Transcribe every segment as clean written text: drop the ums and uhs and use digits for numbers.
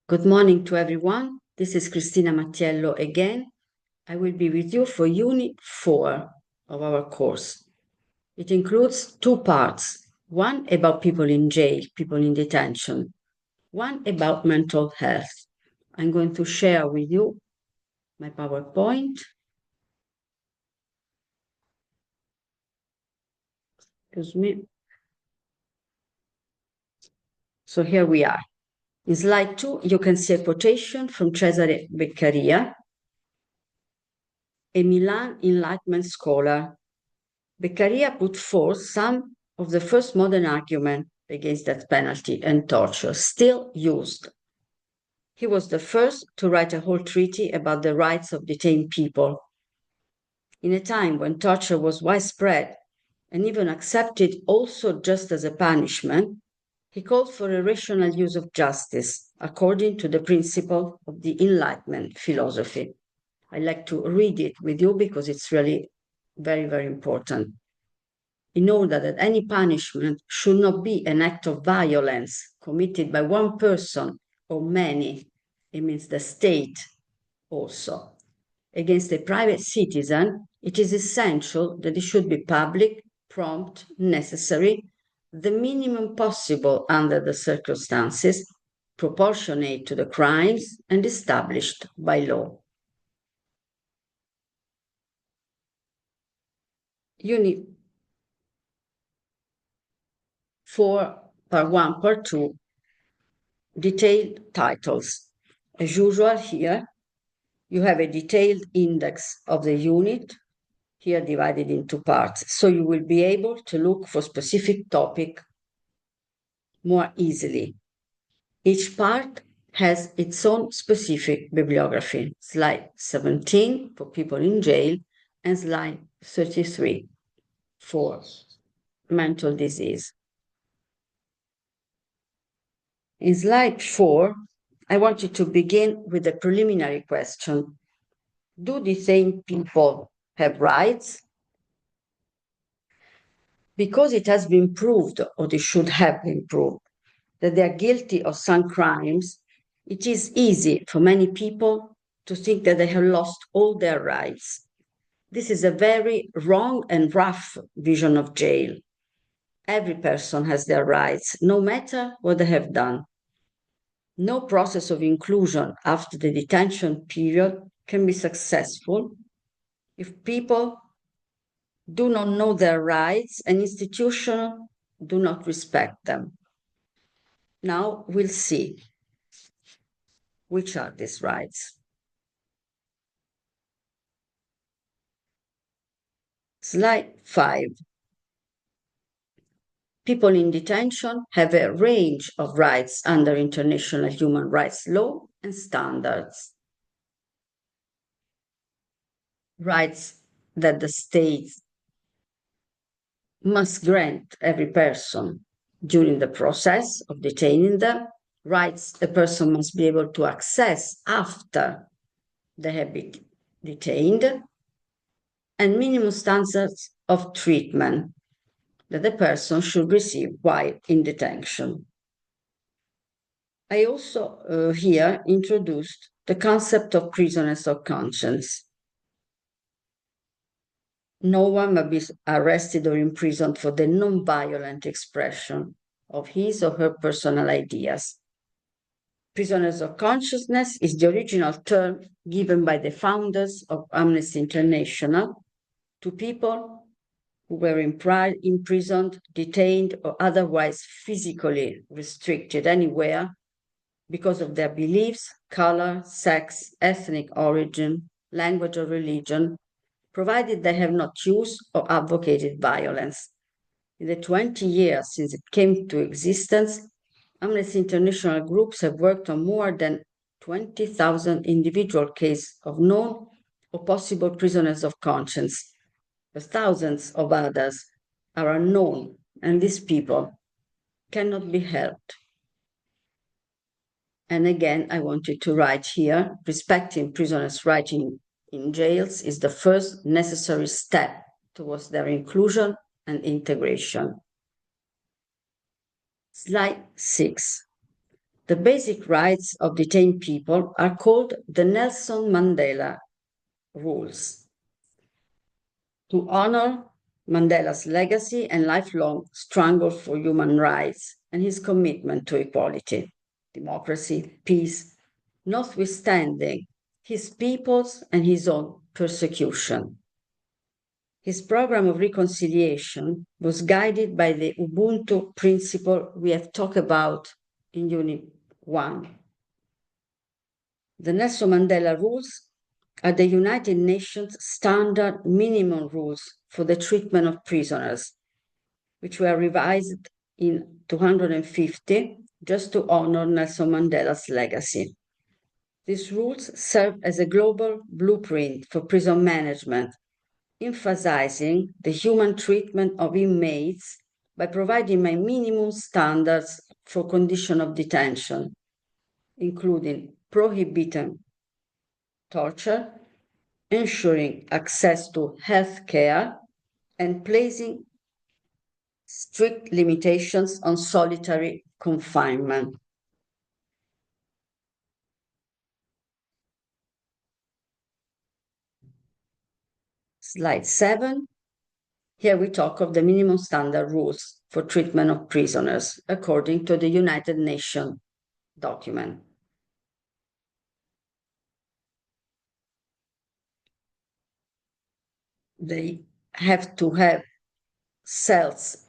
Good morning to everyone. This is Cristina Mattiello again. I will be with you for Unit 4 of our course. It includes two parts, one about people in jail, people in detention, one about mental health. I'm going to share with you my PowerPoint. Excuse me. So here we are. In slide 2, you can see a quotation from Cesare Beccaria, a Milan Enlightenment scholar. Beccaria put forth some of the first modern arguments against death penalty and torture still used. He was the first to write a whole treatise about the rights of detained people. In a time when torture was widespread and even accepted also just as a punishment, he called for a rational use of justice according to the principle of the Enlightenment philosophy. I like to read it with you because it's really very, very important. In order that any punishment should not be an act of violence committed by one person or many, it means the state also, against a private citizen, it is essential that it should be public, prompt, necessary, the minimum possible under the circumstances, proportionate to the crimes, and established by law. Unit 4, Part 1, Part 2, detailed titles. As usual here, you have a detailed index of the unit, here divided into parts, so you will be able to look for specific topic more easily. Each part has its own specific bibliography. Slide 17 for people in jail and slide 33 for mental disease. In slide 4, I want you to begin with a preliminary question. Do detained people have rights? Because it has been proved, or it should have been proved, that they are guilty of some crimes, it is easy for many people to think that they have lost all their rights. This is a very wrong and rough vision of jail. Every person has their rights, no matter what they have done. No process of inclusion after the detention period can be successful if people do not know their rights and institutions do not respect them. Now we'll see which are these rights. Slide 5. People in detention have a range of rights under international human rights law and standards. Rights that the states must grant every person during the process of detaining them, rights a person must be able to access after they have been detained, and minimum standards of treatment that the person should receive while in detention. I also here introduced the concept of prisoners of conscience. No one may be arrested or imprisoned for the non-violent expression of his or her personal ideas. Prisoners of consciousness is the original term given by the founders of Amnesty International to people who were imprisoned, detained, or otherwise physically restricted anywhere because of their beliefs, color, sex, ethnic origin, language, or religion, provided they have not used or advocated violence. In the 20 years since it came to existence, Amnesty International groups have worked on more than 20,000 individual cases of known or possible prisoners of conscience. But thousands of others are unknown, and these people cannot be helped. And again, I wanted to write here, respecting prisoners' rights in jails is the first necessary step towards their inclusion and integration. Slide 6. The basic rights of detained people are called the Nelson Mandela Rules. To honor Mandela's legacy and lifelong struggle for human rights and his commitment to equality, democracy, peace, notwithstanding his people's and his own persecution. His program of reconciliation was guided by the Ubuntu principle we have talked about in Unit 1. The Nelson Mandela Rules are the United Nations standard minimum rules for the treatment of prisoners, which were revised in 250 just to honor Nelson Mandela's legacy. These rules serve as a global blueprint for prison management, emphasizing the human treatment of inmates by providing minimum standards for conditions of detention, including prohibiting torture, ensuring access to health care, and placing strict limitations on solitary confinement. Slide 7. Here we talk of the minimum standard rules for treatment of prisoners according to the United Nations document. They have to have cells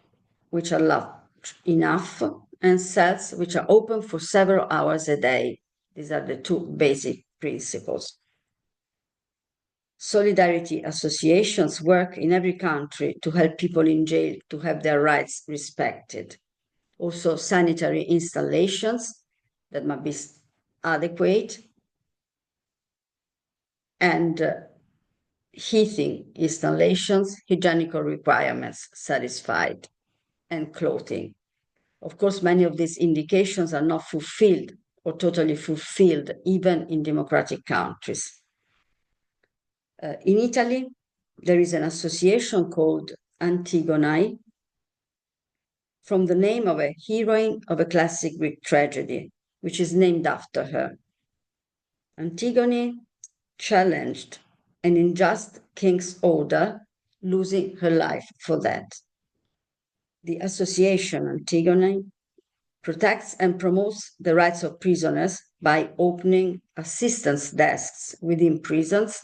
which are large enough and cells which are open for several hours a day. These are the two basic principles. Solidarity associations work in every country to help people in jail to have their rights respected. Also, sanitary installations that must be adequate and heating installations, hygienic requirements satisfied, and clothing. Of course, many of these indications are not fulfilled or totally fulfilled, even in democratic countries. In Italy, there is an association called Antigone, from the name of a heroine of a classic Greek tragedy, which is named after her. Antigone challenged an unjust king's order, losing her life for that. The association Antigone protects and promotes the rights of prisoners by opening assistance desks within prisons,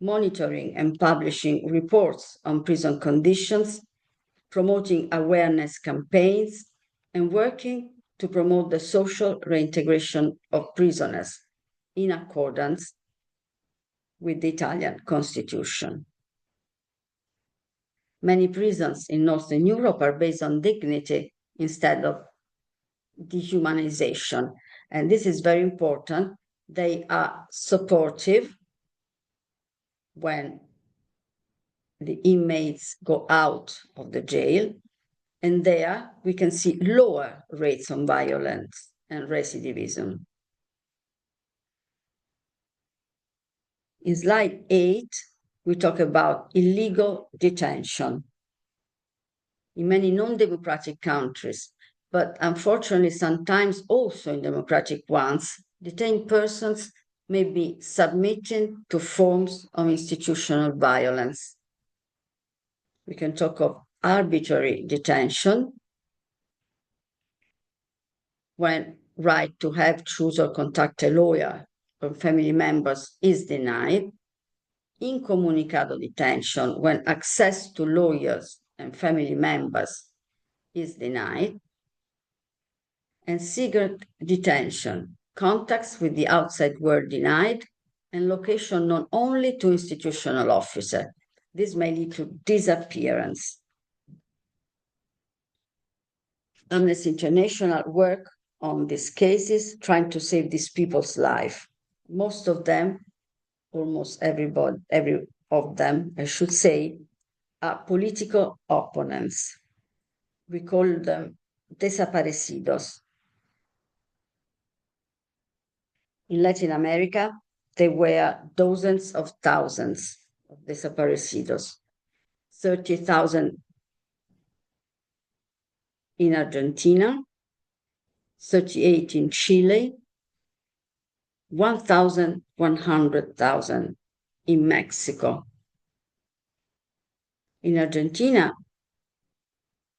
monitoring and publishing reports on prison conditions, promoting awareness campaigns, and working to promote the social reintegration of prisoners in accordance with the Italian constitution. Many prisons in Northern Europe are based on dignity instead of dehumanization. And this is very important. They are supportive when the inmates go out of the jail. And there we can see lower rates of violence and recidivism. In slide 8, we talk about illegal detention. In many non-democratic countries, but unfortunately sometimes also in democratic ones, detained persons may be submitted to forms of institutional violence. We can talk of arbitrary detention, when right to have, choose, or contact a lawyer from family members is denied, incommunicado detention, when access to lawyers and family members is denied, and secret detention, contacts with the outside world denied, and location known only to institutional officers. This may lead to disappearance. Amnesty International work on these cases, trying to save these people's life. Most of them, almost every of them, I should say, are political opponents. We call them desaparecidos. In Latin America, there were dozens of thousands of desaparecidos, 30,000 in Argentina, 38 in Chile, 1,100,000 in Mexico. In Argentina,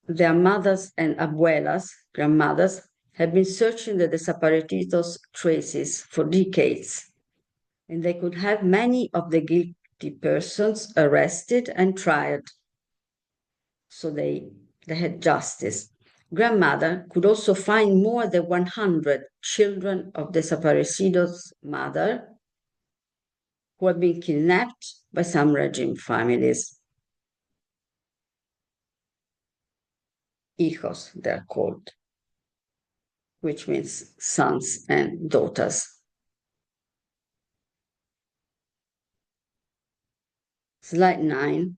their mothers and abuelas, grandmothers, have been searching the desaparecidos' traces for decades, and they could have many of the guilty persons arrested and tried. So they had justice. Grandmother could also find more than 100 children of desaparecidos' mother who have been kidnapped by some regime families. Hijos, they're called, which means sons and daughters. Slide 9.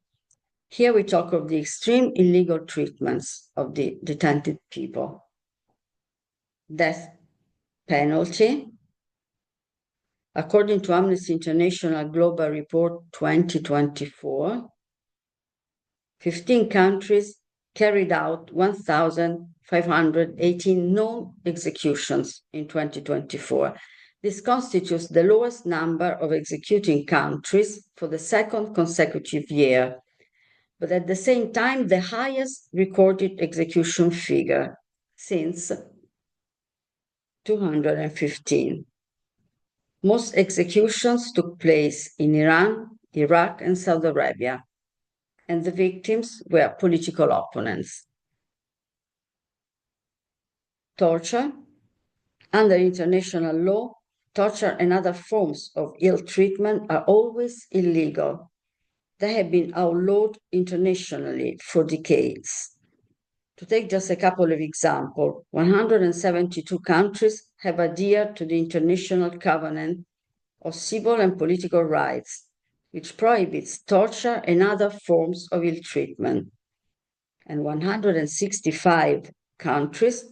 Here we talk of the extreme illegal treatments of the detented people. Death penalty. According to Amnesty International Global Report 2024, 15 countries carried out 1,518 known executions in 2024. This constitutes the lowest number of executing countries for the second consecutive year, but at the same time, the highest recorded execution figure since 215. Most executions took place in Iran, Iraq, and Saudi Arabia, and the victims were political opponents. Torture. Under international law, torture and other forms of ill treatment are always illegal. They have been outlawed internationally for decades. To take just a couple of examples, 172 countries have adhered to the International Covenant of Civil and Political Rights, which prohibits torture and other forms of ill treatment. And 165 countries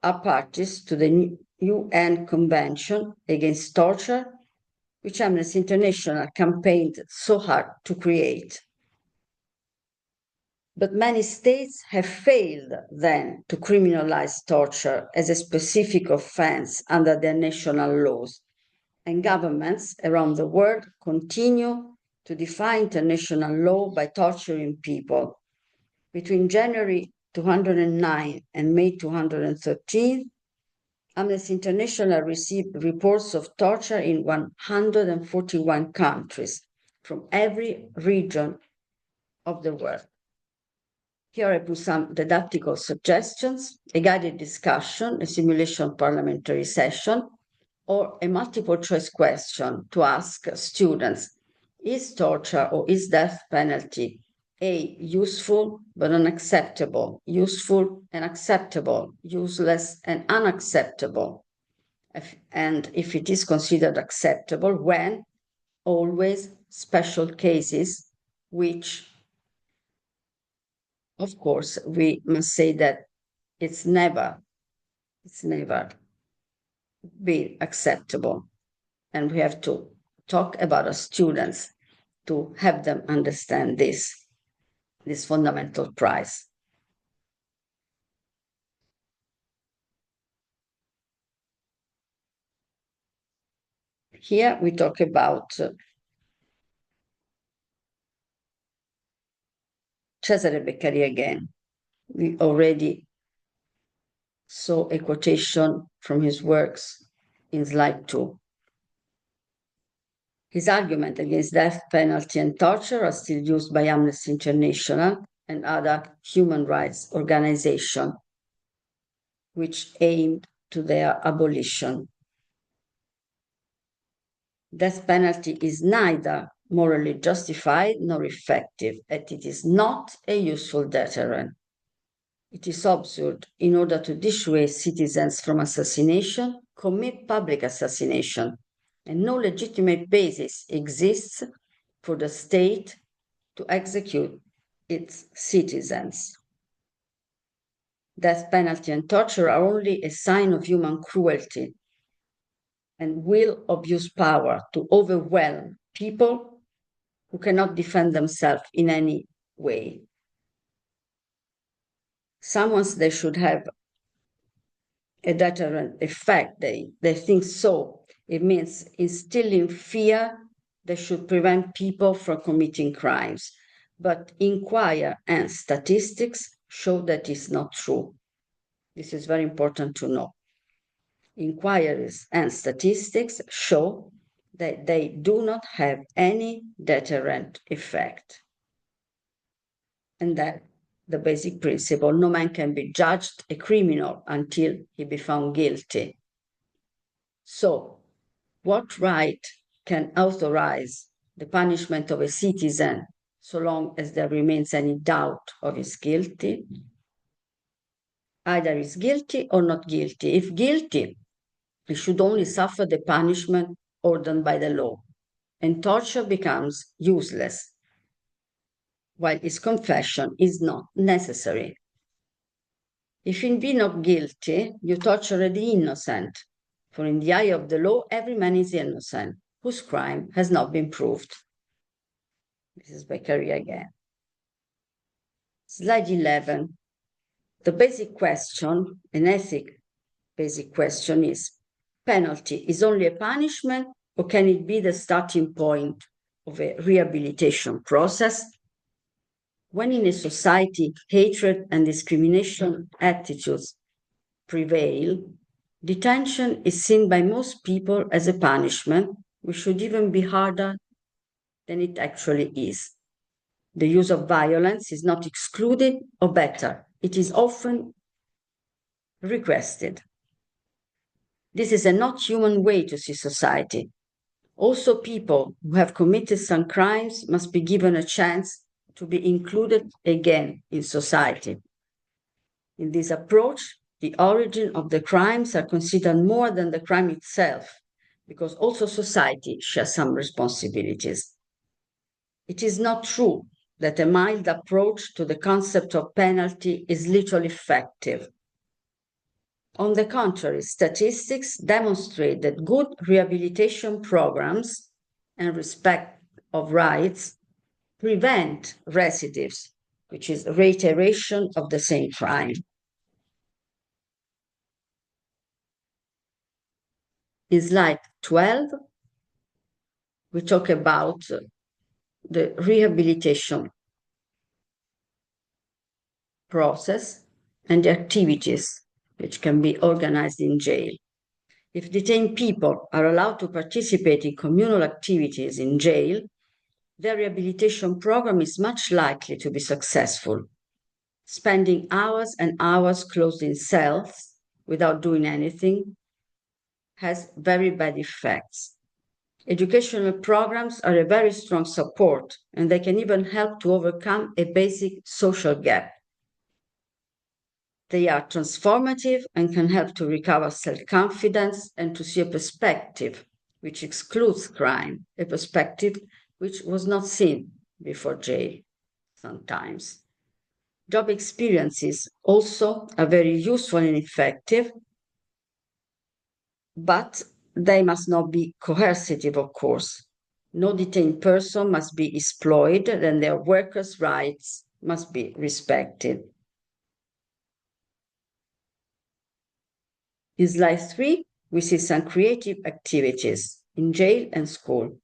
are parties to the UN Convention Against Torture, which Amnesty International campaigned so hard to create. But many states have failed then to criminalize torture as a specific offense under their national laws, and governments around the world continue to defy international law by torturing people. Between January 2009 and May 2013, Amnesty International received reports of torture in 141 countries from every region of the world. Here I put some didactical suggestions, a guided discussion, a simulation parliamentary session, or a multiple choice question to ask students, is torture or is death penalty A, useful but unacceptable, useful and acceptable, useless and unacceptable? And if it is considered acceptable, when? Always special cases, which, of course, we must say that it's never been acceptable. And we have to talk about our students to have them understand this fundamental price. Here we talk about Cesare Beccaria again. We already saw a quotation from his works in slide 2. His argument against death penalty and torture are still used by Amnesty International and other human rights organizations, which aimed to their abolition. Death penalty is neither morally justified nor effective, and it is not a useful deterrent. It is absurd, in order to dissuade citizens from assassination, commit public assassination, and no legitimate basis exists for the state to execute its citizens. Death penalty and torture are only a sign of human cruelty and will abuse power to overwhelm people who cannot defend themselves in any way. Someone they should have a deterrent effect. They think so. It means instilling fear that should prevent people from committing crimes. But inquire and statistics show that is not true. This is very important to know. Inquiries and statistics show that they do not have any deterrent effect. And that the basic principle, no man can be judged a criminal until he be found guilty. So, what right can authorize the punishment of a citizen so long as there remains any doubt of his guilty? Either he's guilty or not guilty. If guilty, he should only suffer the punishment ordered by the law, and torture becomes useless, while his confession is not necessary. If he be not guilty, you torture the innocent, for in the eye of the law, every man is innocent, whose crime has not been proved. This is Beccaria again. Slide 11. The basic question, an ethic basic question is, penalty is only a punishment, or can it be the starting point of a rehabilitation process? When in a society hatred and discrimination attitudes prevail, detention is seen by most people as a punishment, which should even be harder than it actually is. The use of violence is not excluded or better. It is often requested. This is a not human way to see society. Also, people who have committed some crimes must be given a chance to be included again in society. In this approach, the origin of the crimes are considered more than the crime itself, because also society shares some responsibilities. It is not true that a mild approach to the concept of penalty is literally effective. On the contrary, statistics demonstrate that good rehabilitation programs and respect of rights prevent recidives, which is reiteration of the same crime. In slide 12, we talk about the rehabilitation process and the activities which can be organized in jail. If detained people are allowed to participate in communal activities in jail, their rehabilitation program is much likely to be successful. Spending hours and hours closed in cells without doing anything has very bad effects. Educational programs are a very strong support, and they can even help to overcome a basic social gap. They are transformative and can help to recover self-confidence and to see a perspective which excludes crime, a perspective which was not seen before jail sometimes. Job experiences also are very useful and effective, but they must not be coercive, of course. No detained person must be exploited, and their workers' rights must be respected. In slide 3, we see some creative activities in jail and school.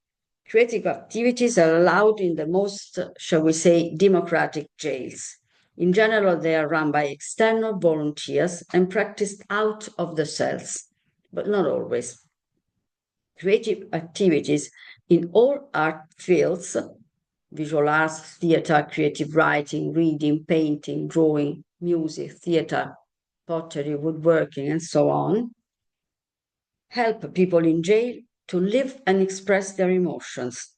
Creative activities are allowed in the most, shall we say, democratic jails. In general, they are run by external volunteers and practiced out of the cells, but not always. Creative activities in all art fields, visual arts, theater, creative writing, reading, painting, drawing, music, theater, pottery, woodworking, and so on, help people in jail to live and express their emotions.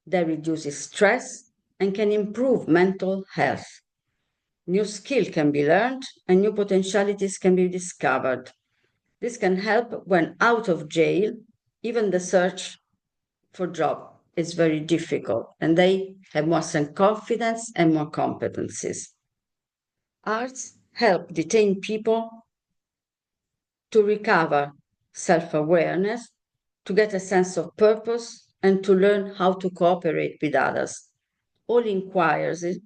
They reduce stress and can improve mental health. New skill can be learned and new potentialities can be discovered. This can help when out of jail. Even the search for job is very difficult, and they have more self-confidence and more competencies. Arts help detained people to recover self-awareness, to get a sense of purpose, and to learn how to cooperate with others. All inquiries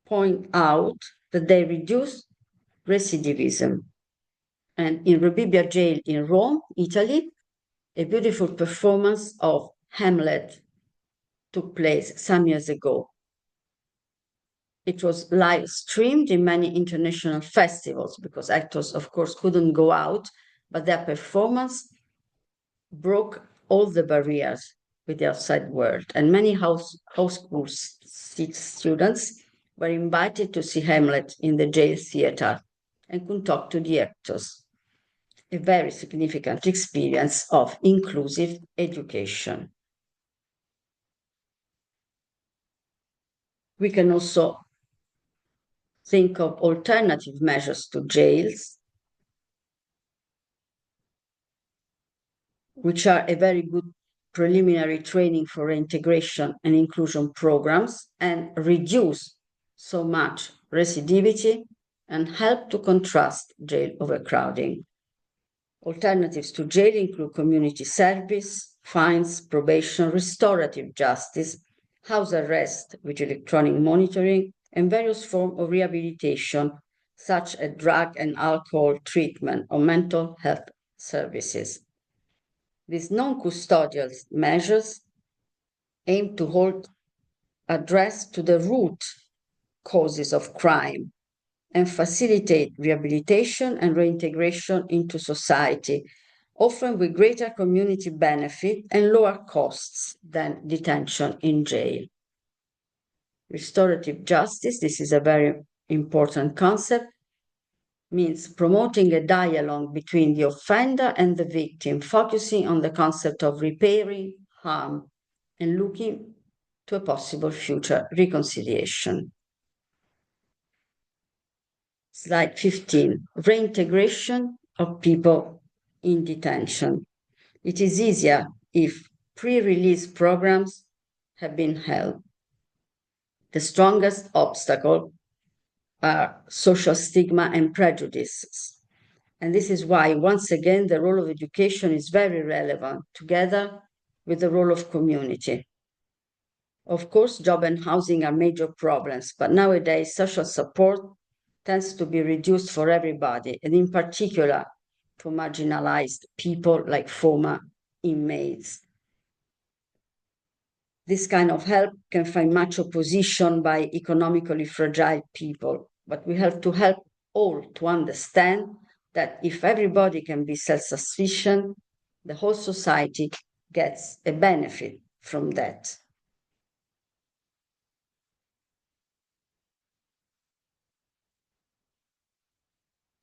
point out that they reduce recidivism. And in Rebibbia Jail in Rome, Italy, a beautiful performance of Hamlet took place some years ago. It was live streamed in many international festivals because actors, of course, couldn't go out, but their performance broke all the barriers with the outside world. And many house school students were invited to see Hamlet in the jail theater and could talk to the actors. A very significant experience of inclusive education. We can also think of alternative measures to jails, which are a very good preliminary training for reintegration and inclusion programs and reduce so much recidivity and help to contrast jail overcrowding. Alternatives to jail include community service, fines, probation, restorative justice, house arrest with electronic monitoring, and various forms of rehabilitation, such as drug and alcohol treatment or mental health services. These non-custodial measures aim to hold address to the root causes of crime and facilitate rehabilitation and reintegration into society, often with greater community benefit and lower costs than detention in jail. Restorative justice, this is a very important concept, means promoting a dialogue between the offender and the victim, focusing on the concept of repairing harm and looking to a possible future reconciliation. Slide 15, reintegration of people in detention. It is easier if pre-release programs have been held. The strongest obstacle are social stigma and prejudices. And this is why, once again, the role of education is very relevant, together with the role of community. Of course, job and housing are major problems, but nowadays social support tends to be reduced for everybody, and in particular for marginalized people like former inmates. This kind of help can find much opposition by economically fragile people, but we have to help all to understand that if everybody can be self-sufficient, the whole society gets a benefit from that.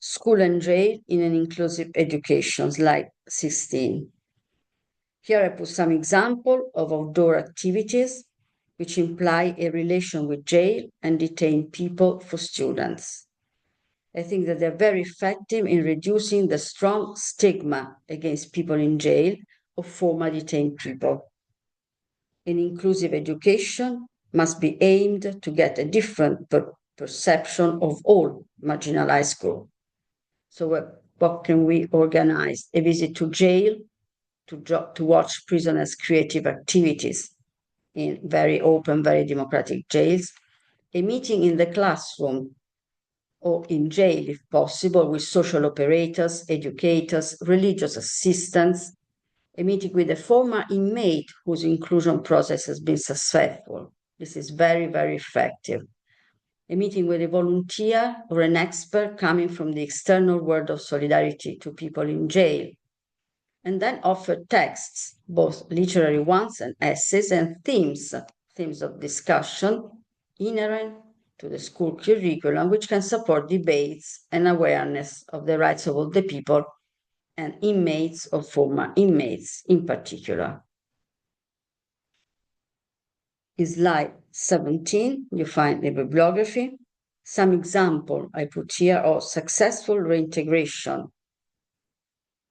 School and jail in an inclusive education, slide 16. Here I put some example of outdoor activities which imply a relation with jail and detained people for students. I think that they're very effective in reducing the strong stigma against people in jail or former detained people. An inclusive education must be aimed to get a different perception of all marginalized groups. So what can we organize? A visit to jail to watch prisoners' creative activities in very open, very democratic jails, a meeting in the classroom or in jail, if possible, with social operators, educators, religious assistants, a meeting with a former inmate whose inclusion process has been successful. This is very, very effective. A meeting with a volunteer or an expert coming from the external world of solidarity to people in jail. And then offer texts, both literary ones and essays, and themes of discussion inherent to the school curriculum, which can support debates and awareness of the rights of all the people and inmates or former inmates in particular. In slide 17, you find the bibliography. Some example I put here of successful reintegration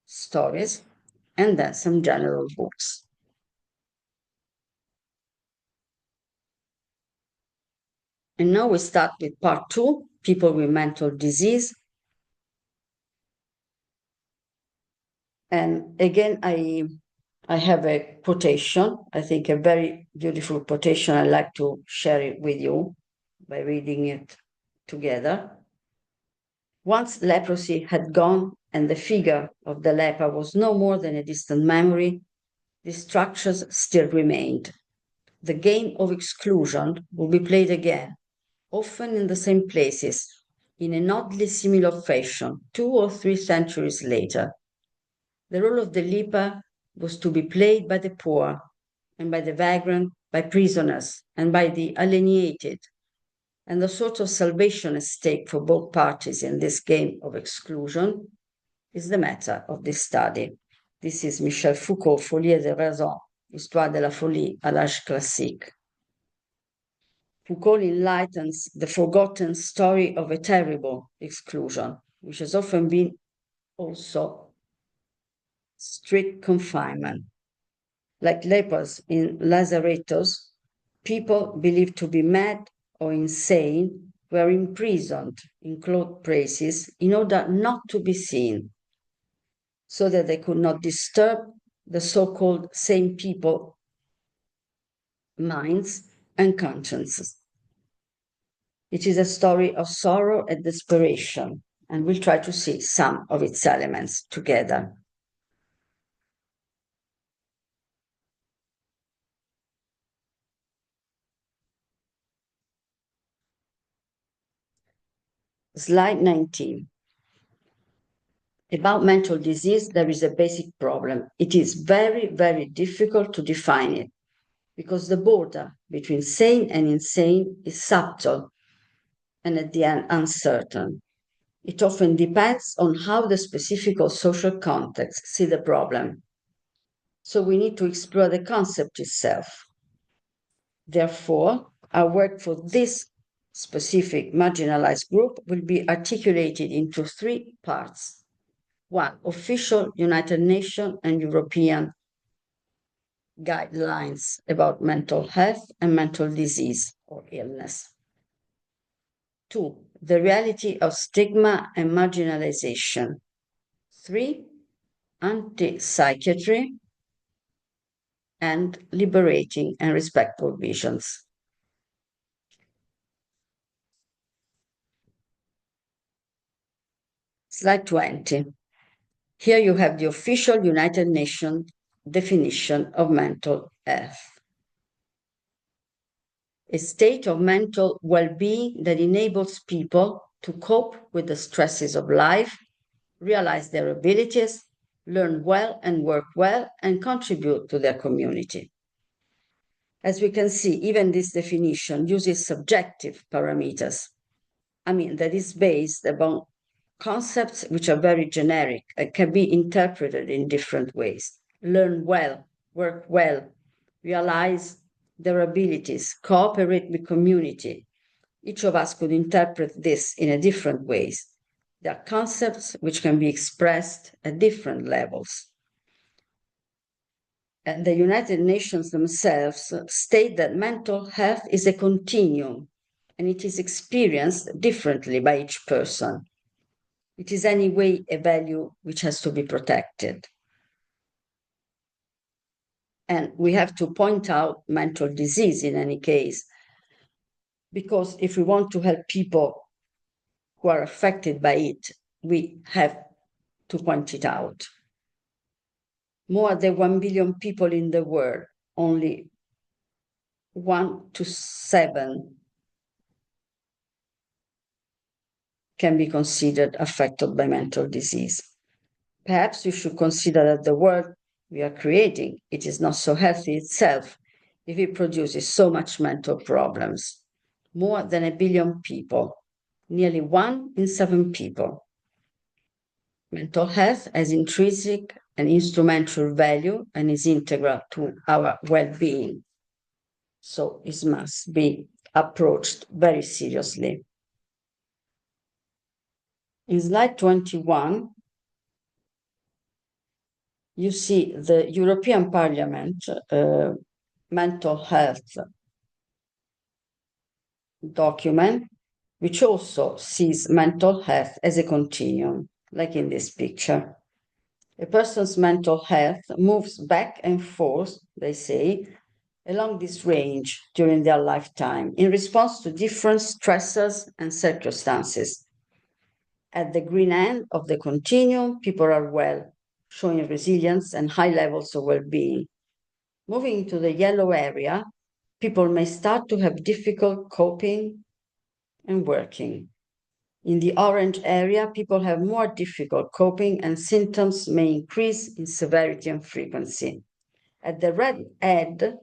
stories, and then some general books. And now we start with part 2, people with mental disease. And again, I have a quotation, I think a very beautiful quotation. I'd like to share it with you by reading it together. Once leprosy had gone and the figure of the leper was no more than a distant memory, these structures still remained. The game of exclusion will be played again, often in the same places, in an oddly similar fashion, 2 or 3 centuries later. The role of the leper was to be played by the poor, and by the vagrant, by prisoners, and by the alienated, and the sort of salvation at stake for both parties in this game of exclusion is the matter of this study. This is Michel Foucault, Folie et Raison, Histoire de la folie à l'âge classique. Foucault enlightens the forgotten story of a terrible exclusion, which has often been also strict confinement. Like lepers in Lazaretos, people believed to be mad or insane were imprisoned in closed places in order not to be seen, so that they could not disturb the so-called sane people minds and consciences. It is a story of sorrow and desperation, and we'll try to see some of its elements together. Slide 19. About mental disease, there is a basic problem. It is very, very difficult to define it because the border between sane and insane is subtle and at the end uncertain. It often depends on how the specific or social context see the problem. So we need to explore the concept itself. Therefore, our work for this specific marginalized group will be articulated into 3 parts. 1, official United Nations and European guidelines about mental health and mental disease or illness. 2, the reality of stigma and marginalization. 3, anti-psychiatry and liberating and respectful visions. Slide 20. Here you have the official United Nations definition of mental health. A state of mental well-being that enables people to cope with the stresses of life, realize their abilities, learn well and work well, and contribute to their community. As we can see, even this definition uses subjective parameters. That is based upon concepts which are very generic and can be interpreted in different ways. Learn well, work well, realize their abilities, cooperate with community. Each of us could interpret this in a different ways. There are concepts which can be expressed at different levels. And the United Nations themselves state that mental health is a continuum and it is experienced differently by each person. It is anyway a value which has to be protected. And we have to point out mental disease in any case, because if we want to help people who are affected by it, we have to point it out. More than 1 billion people in the world, only 1 to 7 can be considered affected by mental disease. Perhaps we should consider that the world we are creating, it is not so healthy itself if it produces so much mental problems. More than 1 billion people, nearly 1 in 7 people. Mental health has intrinsic and instrumental value and is integral to our well-being. So it must be approached very seriously. In slide 21, you see the European Parliament mental health document, which also sees mental health as a continuum, like in this picture. A person's mental health moves back and forth, they say, along this range during their lifetime in response to different stressors and circumstances. At the green end of the continuum, people are well, showing resilience and high levels of well-being. Moving into the yellow area, people may start to have difficult coping and working. In the orange area, people have more difficult coping and symptoms may increase in severity and frequency. At the red end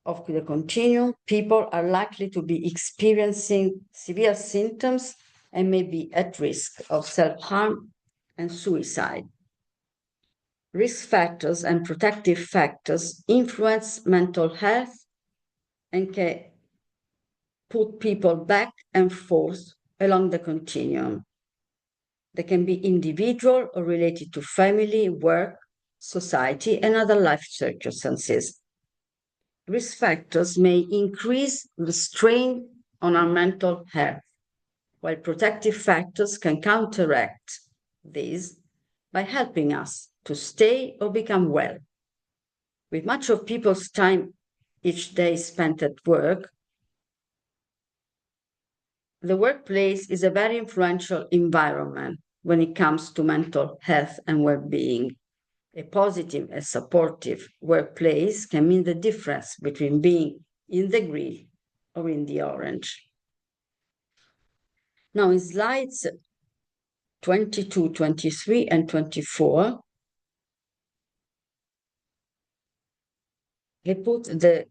of the continuum, people are likely to be experiencing severe symptoms and may be at risk of self-harm and suicide. Risk factors and protective factors influence mental health and can put people back and forth along the continuum. They can be individual or related to family, work, society, and other life circumstances. Risk factors may increase the strain on our mental health, while protective factors can counteract these by helping us to stay or become well. With much of people's time each day spent at work, the workplace is a very influential environment when it comes to mental health and well-being. A positive and supportive workplace can mean the difference between being in the green or in the orange. Now, in slides 22, 23, and 24, I put the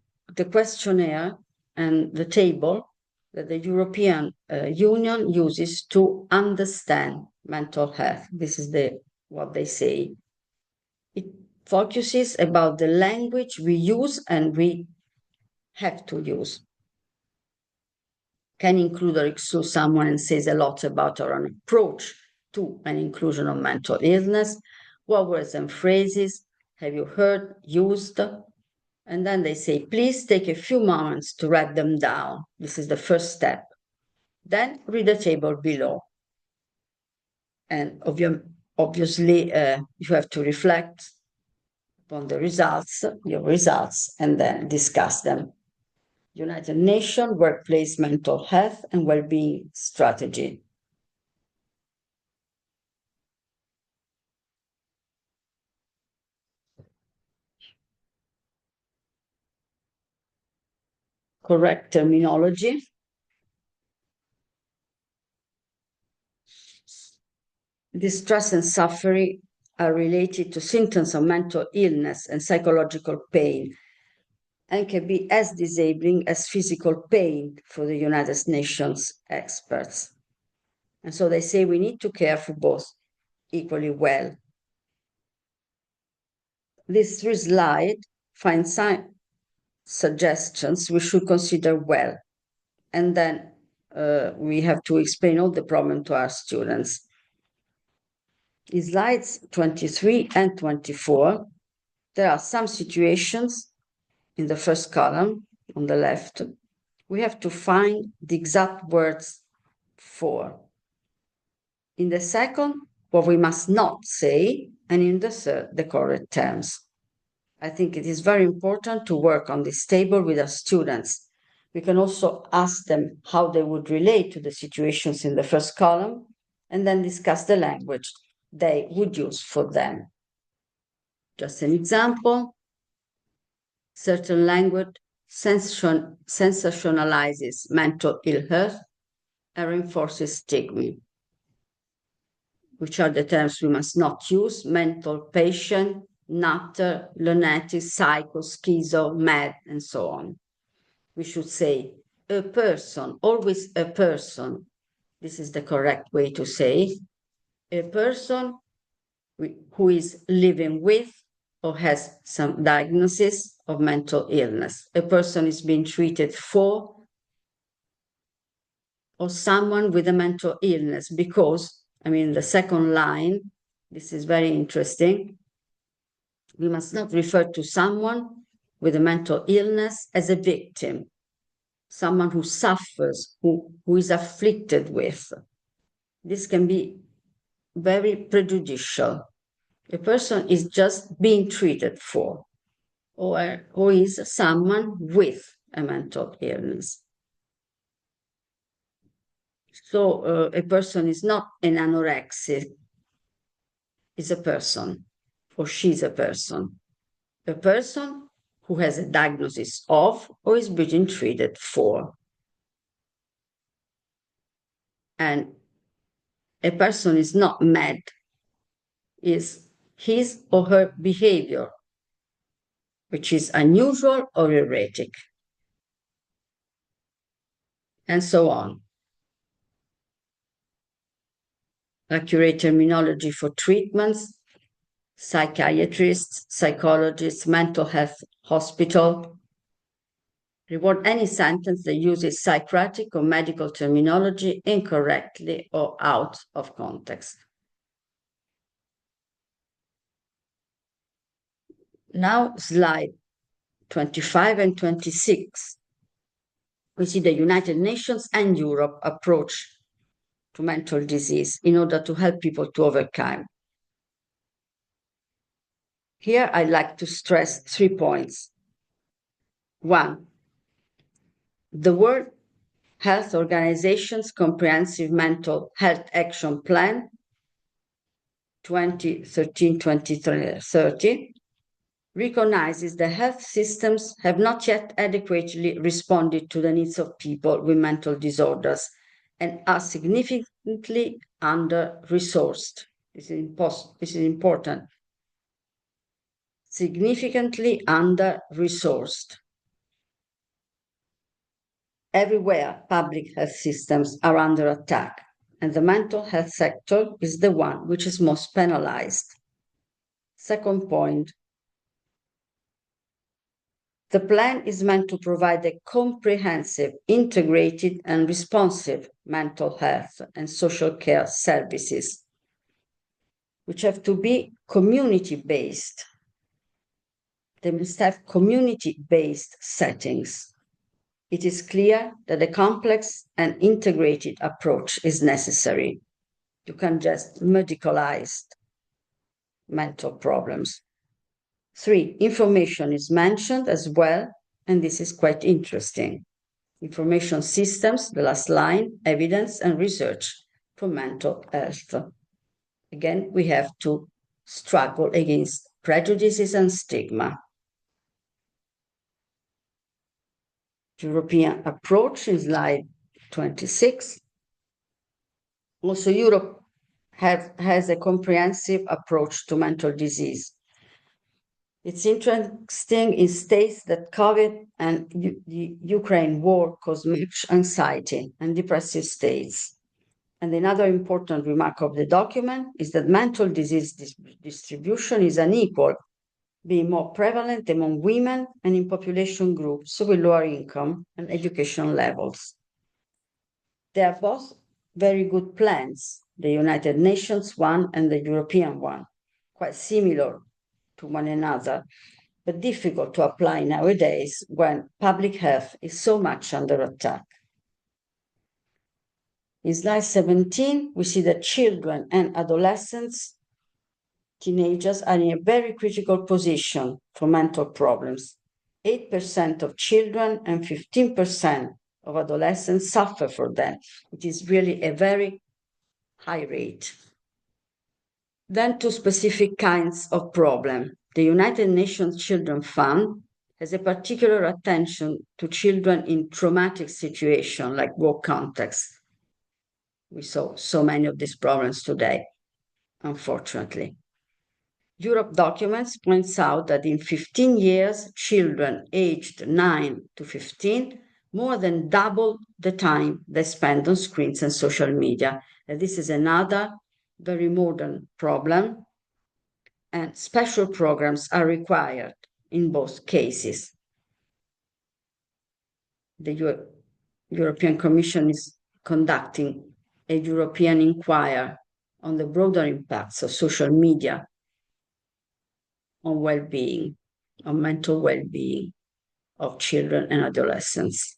questionnaire and the table that the European Union uses to understand mental health. This is what they say. It focuses about the language we use and we have to use. Can include or exclude someone and says a lot about our approach to an inclusion of mental illness. What words and phrases have you heard used? And then they say, please take a few moments to write them down. This is the first step. Then read the table below. And obviously, you have to reflect upon the results, your results, and then discuss them. United Nations Workplace Mental Health and Wellbeing Strategy. Correct terminology. Distress and suffering are related to symptoms of mental illness and psychological pain and can be as disabling as physical pain for the United Nations experts. And so they say we need to care for both equally well. This slide finds some suggestions we should consider well. And then we have to explain all the problem to our students. In slides 23 and 24, there are some situations in the first column on the left. We have to find the exact words for. In the second, what we must not say, and in the third, the correct terms. I think it is very important to work on this table with our students. We can also ask them how they would relate to the situations in the first column, and then discuss the language they would use for them. Just an example, certain language sensationalizes mental ill health and reinforces stigma, which are the terms we must not use: mental patient, nutter, lunatic, psycho, schizo, mad, and so on. We should say a person, always a person. This is the correct way to say a person who is living with or has some diagnosis of mental illness. A person is being treated for, or someone with a mental illness, because, I mean, the second line, this is very interesting. We must not refer to someone with a mental illness as a victim, someone who suffers, who is afflicted with. This can be very prejudicial. A person is just being treated for, or is someone with a mental illness. So a person is not an anorexic, is a person, or she's a person who has a diagnosis of or is being treated for. And a person is not mad, is his or her behavior, which is unusual or erratic, and so on. Accurate terminology for treatments: psychiatrists, psychologists, mental health hospital. Reward any sentence that uses psychiatric or medical terminology incorrectly or out of context. Now, slide 25 and 26. We see the United Nations and Europe approach to mental disease in order to help people to overcome. Here, I'd like to stress 3 points. One, the World Health Organization's Comprehensive Mental Health Action Plan 2013-2030 recognizes that health systems have not yet adequately responded to the needs of people with mental disorders and are significantly under-resourced. This is important. Significantly under-resourced. Everywhere, public health systems are under attack, and the mental health sector is the one which is most penalized. Second point, the plan is meant to provide a comprehensive, integrated, and responsive mental health and social care services, which have to be community-based. They must have community-based settings. It is clear that a complex and integrated approach is necessary. You can't just medicalize mental problems. 3, information is mentioned as well, and this is quite interesting. Information systems, the last line, evidence and research for mental health. Again, we have to struggle against prejudices and stigma. European approach in slide 26. Also, Europe has a comprehensive approach to mental disease. It's interesting, it states that COVID and the Ukraine war caused much anxiety and depressive states. And another important remark of the document is that mental disease distribution is unequal, being more prevalent among women and in population groups with lower income and education levels. They are both very good plans, the United Nations one and the European one, quite similar to one another, but difficult to apply nowadays when public health is so much under attack. In slide 17, we see that children and adolescents, teenagers are in a very critical position for mental problems. 8% of children and 15% of adolescents suffer from them. It is really a very high rate. Then to specific kinds of problem. The United Nations Children's Fund has a particular attention to children in traumatic situations like war context. We saw so many of these problems today, unfortunately. Europe documents points out that in 15 years, children aged 9 to 15 more than double the time they spend on screens and social media. And this is another very modern problem, and special programs are required in both cases. The European Commission is conducting a European inquiry on the broader impacts of social media on well-being, on mental well-being of children and adolescents.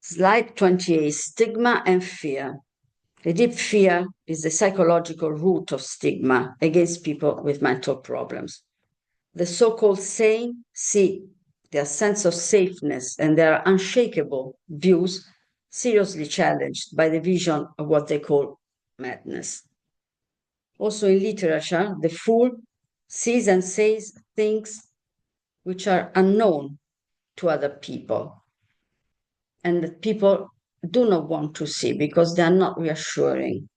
Slide 28, stigma and fear. The deep fear is the psychological root of stigma against people with mental problems. The so-called saying, see their sense of safeness and their unshakable views seriously challenged by the vision of what they call madness. Also in literature, the fool sees and says things which are unknown to other people and that people do not want to see because they are not reassuring.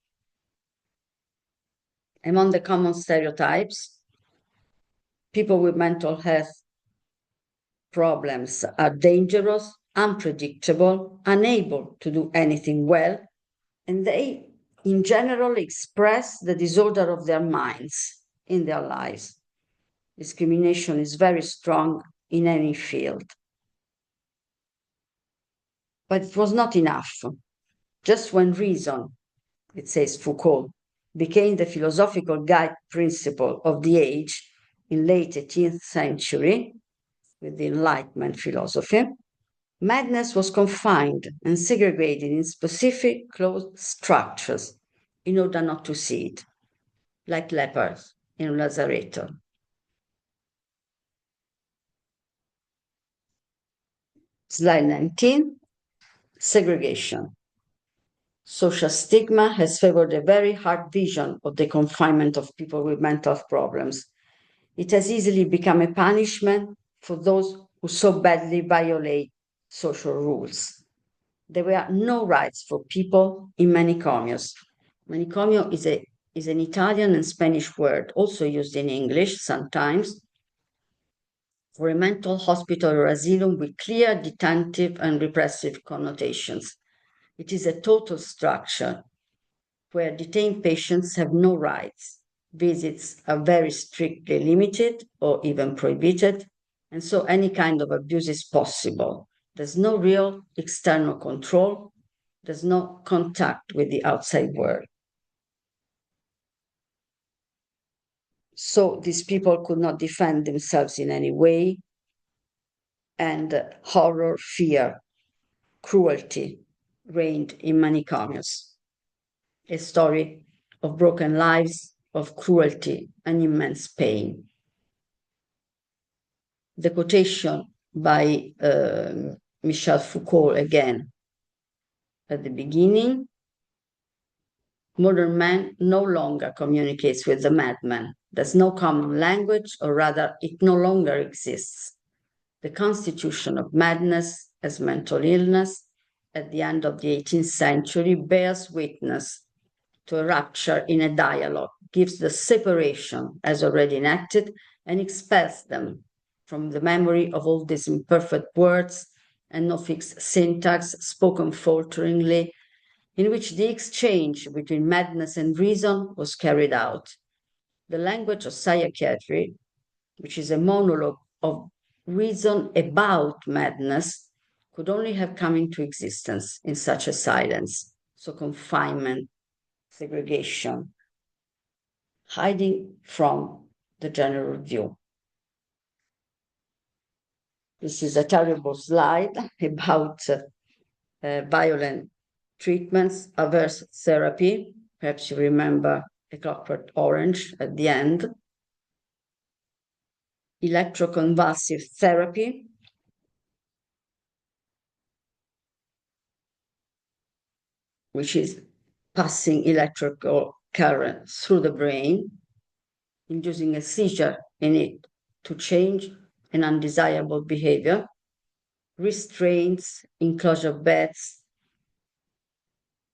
Among the common stereotypes, people with mental health problems are dangerous, unpredictable, unable to do anything well, and they, in general, express the disorder of their minds in their lives. Discrimination is very strong in any field. But it was not enough. Just when reason, it says Foucault, became the philosophical guide principle of the age in late 18th century, with the Enlightenment philosophy, madness was confined and segregated in specific closed structures in order not to see it, like lepers in Lazaretto. Slide 19, segregation. Social stigma has favored a very hard vision of the confinement of people with mental problems. It has easily become a punishment for those who so badly violate social rules. There were no rights for people in manicomios. Manicomio is an Italian and Spanish word, also used in English sometimes, for a mental hospital or asylum with clear detentive and repressive connotations. It is a total structure where detained patients have no rights. Visits are very strictly limited or even prohibited, and so any kind of abuse is possible. There's no real external control, there's no contact with the outside world. So these people could not defend themselves in any way, and horror, fear, cruelty reigned in manicomios. A story of broken lives, of cruelty and immense pain. The quotation by Michel Foucault again at the beginning: modern man no longer communicates with the madman. There's no common language, or rather, it no longer exists. The constitution of madness as mental illness at the end of the 18th century bears witness to a rupture in a dialogue, gives the separation as already enacted, and expels them from the memory of all these imperfect words and no fixed syntax spoken falteringly, in which the exchange between madness and reason was carried out. The language of psychiatry, which is a monologue of reason about madness, could only have come into existence in such a silence. So confinement, segregation, hiding from the general view. This is a terrible slide about violent treatments, averse therapy. Perhaps you remember A Clockwork Orange at the end. Electroconvulsive therapy, which is passing electrical current through the brain, inducing a seizure in it to change an undesirable behavior. Restraints, enclosure beds,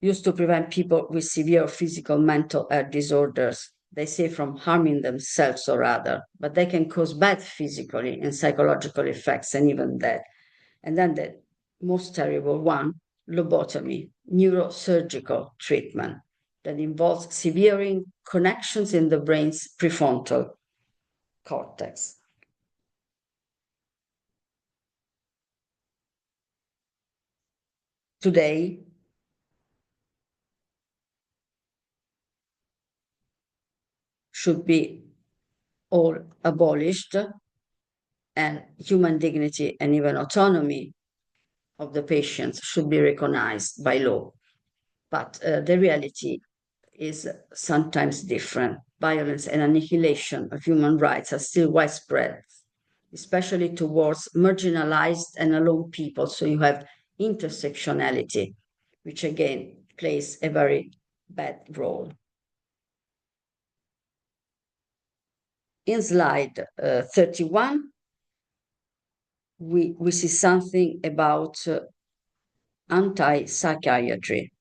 used to prevent people with severe physical mental health disorders, they say, from harming themselves or other, but they can cause bad physically and psychological effects and even death. And then the most terrible one, lobotomy, neurosurgical treatment that involves severing connections in the brain's prefrontal cortex. Today, should be all abolished, and human dignity and even autonomy of the patients should be recognized by law. But the reality is sometimes different. Violence and annihilation of human rights are still widespread especially towards marginalized and alone people. So you have intersectionality, which again plays a very bad role. In slide 31, we see something about anti-psychiatry.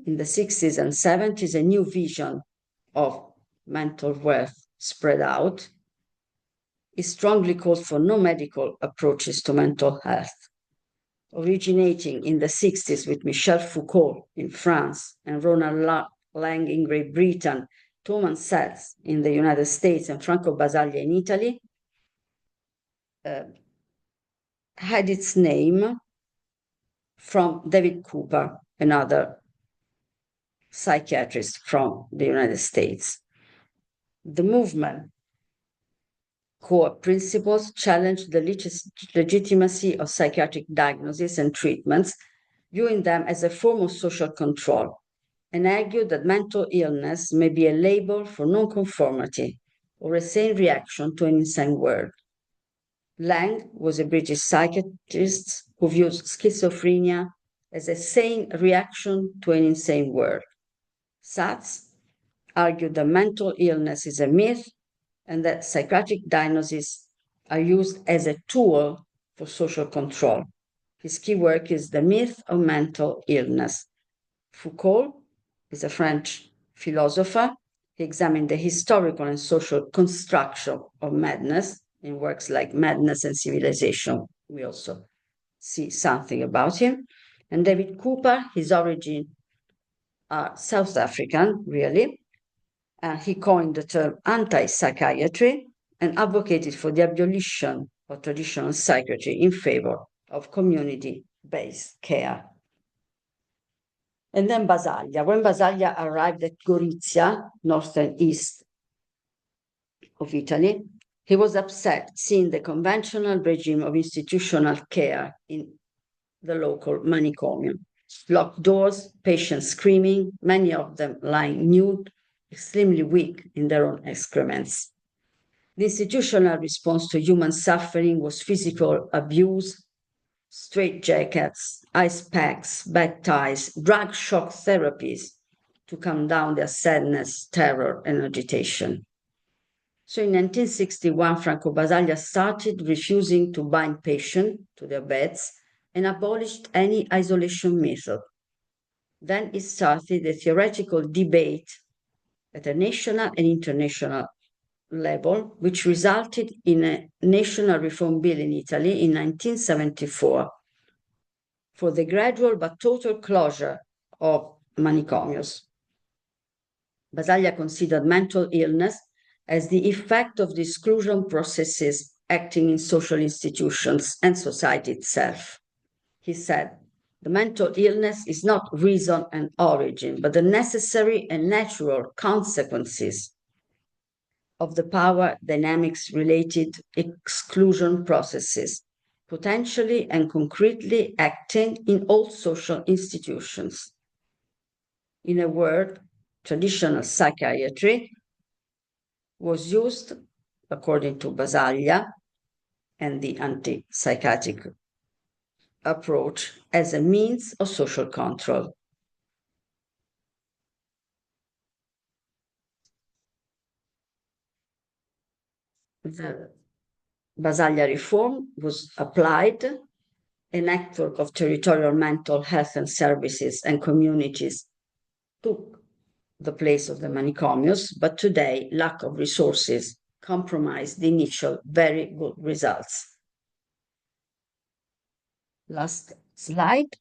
In the 60s and 70s, a new vision of mental health spread out. It strongly called for no-medical approaches to mental health, originating in the 60s with Michel Foucault in France and Ronald Lang in Great Britain, Thomas Seth in the United States, and Franco Basaglia in Italy, had its name from David Cooper, another psychiatrist from the United States. The movement core principles challenged the legitimacy of psychiatric diagnosis and treatments, viewing them as a form of social control, and argued that mental illness may be a label for nonconformity or a sane reaction to an insane world. Lang was a British psychiatrist who views schizophrenia as a sane reaction to an insane world. Satz argued that mental illness is a myth and that psychiatric diagnoses are used as a tool for social control. His key work is The Myth of Mental Illness. Foucault is a French philosopher. He examined the historical and social construction of madness in works like Madness and Civilization. We also see something about him. And David Cooper, his origin are South African, really. He coined the term anti-psychiatry and advocated for the abolition of traditional psychiatry in favor of community-based care. And then Basaglia. When Basaglia arrived at Gorizia, northern east of Italy, he was upset seeing the conventional regime of institutional care in the local manicomio. Locked doors, patients screaming, many of them lying nude, extremely weak in their own excrements. The institutional response to human suffering was physical abuse, straitjackets, ice packs, bag ties, drug shock therapies to calm down their sadness, terror, and agitation. So in 1961, Franco Basaglia started refusing to bind patients to their beds and abolished any isolation method. Then it started a theoretical debate at a national and international level, which resulted in a national reform bill in Italy in 1974 for the gradual but total closure of manicomios. Basaglia considered mental illness as the effect of the exclusion processes acting in social institutions and society itself. He said, the mental illness is not reason and origin, but the necessary and natural consequences of the power dynamics related exclusion processes, potentially and concretely acting in all social institutions. In a word, traditional psychiatry was used, according to Basaglia and the anti-psychiatric approach, as a means of social control. The Basaglia reform was applied. A network of territorial mental health and services and communities took the place of the manicomios, but today lack of resources compromised the initial very good results. Last slide,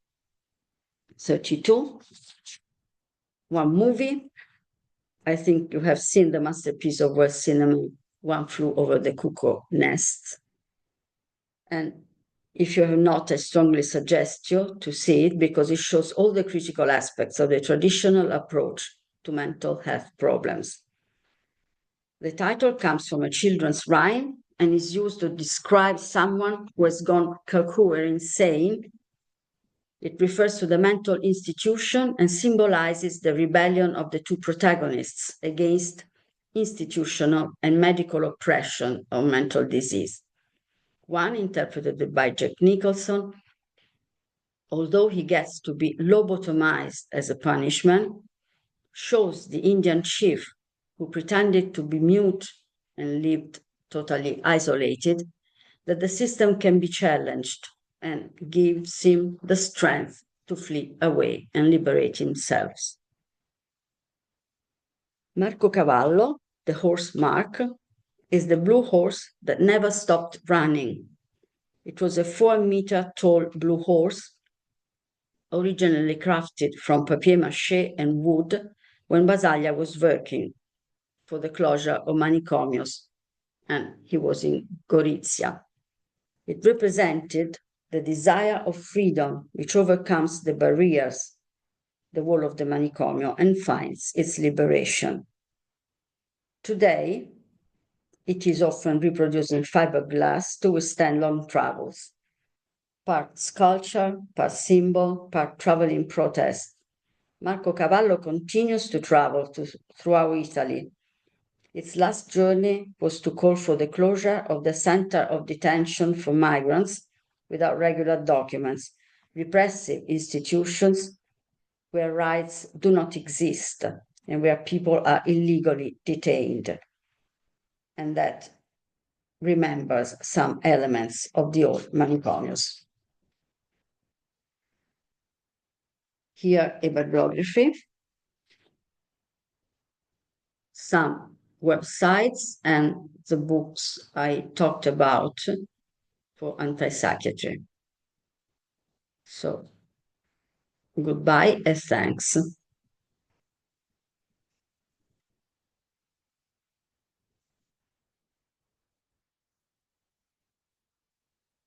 32. One movie. I think you have seen the masterpiece of world cinema, One Flew Over the Cuckoo Nest. And if you have not, I strongly suggest you to see it because it shows all the critical aspects of the traditional approach to mental health problems. The title comes from a children's rhyme and is used to describe someone who has gone cuckoo or insane. It refers to the mental institution and symbolizes the rebellion of the two protagonists against institutional and medical oppression of mental disease. One, interpreted by Jack Nicholson, although he gets to be lobotomized as a punishment, shows the Indian chief who pretended to be mute and lived totally isolated, that the system can be challenged and gives him the strength to flee away and liberate himself. Marco Cavallo, the horse Mark, is the blue horse that never stopped running. It was a 4-meter tall blue horse, originally crafted from papier-mâché and wood when Basaglia was working for the closure of manicomios, and he was in Gorizia. It represented the desire of freedom which overcomes the barriers, the wall of the manicomio, and finds its liberation. Today, it is often reproduced in fiberglass to withstand long travels. Part sculpture, part symbol, part traveling protest. Marco Cavallo continues to travel throughout Italy. Its last journey was to call for the closure of the center of detention for migrants without regular documents, repressive institutions where rights do not exist and where people are illegally detained. And that remembers some elements of the old manicomios. Here, a bibliography, some websites, and the books I talked about for anti-psychiatry. So, goodbye and thanks.